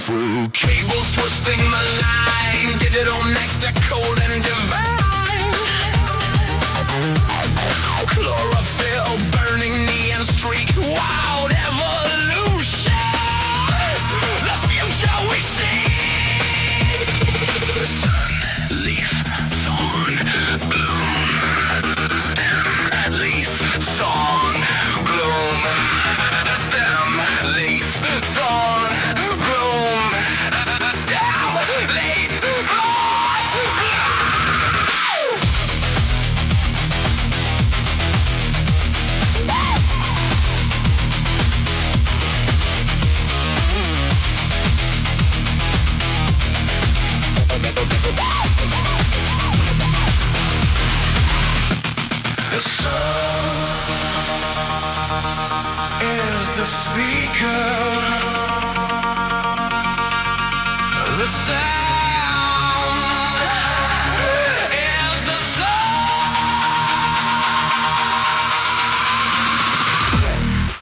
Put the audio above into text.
through. Cables twisting the line, digital nectar cold and divine. Chlorophyll burning neon streak, wild evolution. The future we see. Sun, leaf, thorn, bloom. Stem, leaf, thorn, bloom. Stem, leaf, thorn, bloom. Stem, leaf, thorn, The sun is the speaker. The sound